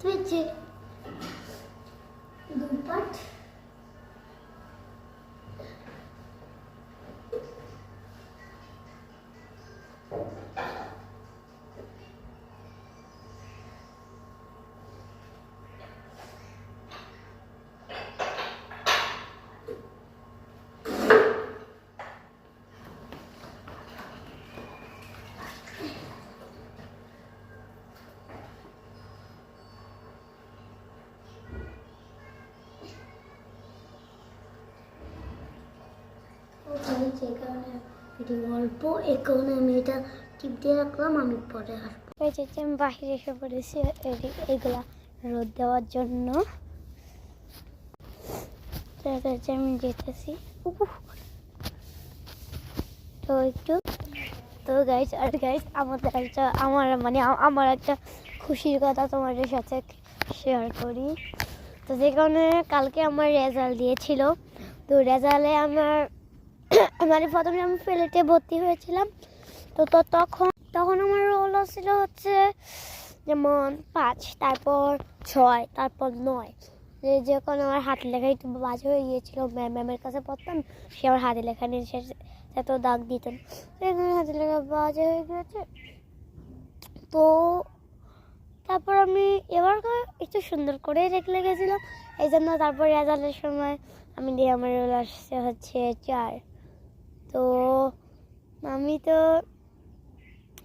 তুই দুই পাট যে কারণে ভিডিও অল্প এই কারণে আমি এটা টিপ দিয়ে রাখলাম, আমি পরে আসবো। এই যে আমি বাহিরে এসে পড়েছি এগুলা রোদ দেওয়ার জন্য। আমি যেতেছি তো একটু তো গাইস আমার একটা খুশির কথা তোমাদের সাথে শেয়ার করি। তো যে কারণে কালকে আমার রেজাল্ট দিয়েছিল, তো রেজাল্টে আমার প্রথমে আমি প্লেটে ভর্তি হয়েছিলাম। তো তখন আমার রোল ছিল হচ্ছে যেমন 5, তারপর 6, তারপর 9। যখন আমার হাতে লেখা একটু বাজে হয়ে গিয়েছিল, ম্যামের কাছে পড়তাম, সে আমার হাতে লেখা নিয়ে এত দাগ দিতেন, এখানে হাতে লেখা বাজে হয়ে গিয়েছে। তো তারপর আমি এবার একটু সুন্দর করে লেগেছিলাম, এই জন্য তারপর রেজাল্টের সময় আমি দিয়ে আমার রোল আসছে হচ্ছে 4। তো আমি তো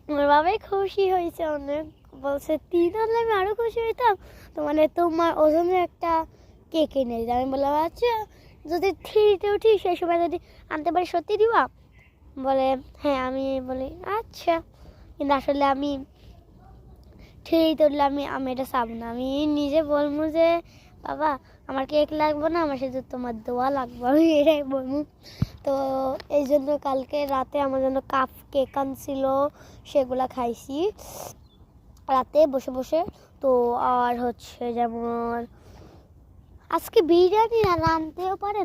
আমার বাবাই খুশি হয়েছে অনেক, বলছে 3 হলে আমি আরো খুশি হইতাম। তো তোমার ওজনের একটা কেক এনে দিতাম। আমি বললাম আচ্ছা, যদি 3-তে উঠি সেই সময় যদি আনতে পারি সত্যি দিবা? বলে হ্যাঁ। আমি বলি আচ্ছা, কিন্তু আসলে আমি 3-তে উঠলে আমি এটা চাবো না, আমি নিজে বলবো যে বাবা আমার কেক লাগবে না, আমার শুধু তোমার দোয়া লাগবে, আমি এটাই বলবো। তো এই জন্য কালকে রাতে আমার জন্য কাপ কেক আনছিল, সেগুলা খাইছি রাতে বসে বসে। তো আর হচ্ছে যেমন আজকে বিরিয়ানি রাঁধতেও পারে।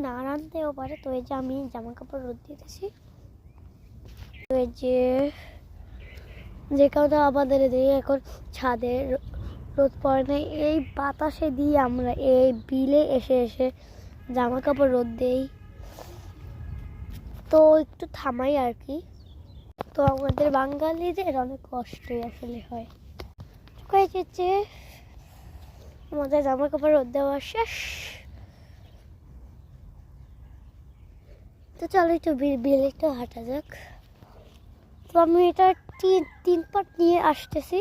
তো এই যে আমি জামা কাপড় রোদ দিতেছি, তো এই যে কারণে আমাদের এখন ছাদে রোদ পড়ে না, এই বাতাসে দিয়ে আমরা এই বিলে এসে জামা কাপড় রোদ দেই। তো একটু থামাই আর কি। তো আমাদের বাঙালিদের অনেক কষ্টই আসলে হয়। আমাদের জামা কাপড় রোদ দেওয়া শেষ। তো চলো একটু বিলে একটু হাঁটা যাক। তো আমি এটা 3 পাট নিয়ে আসতেছি।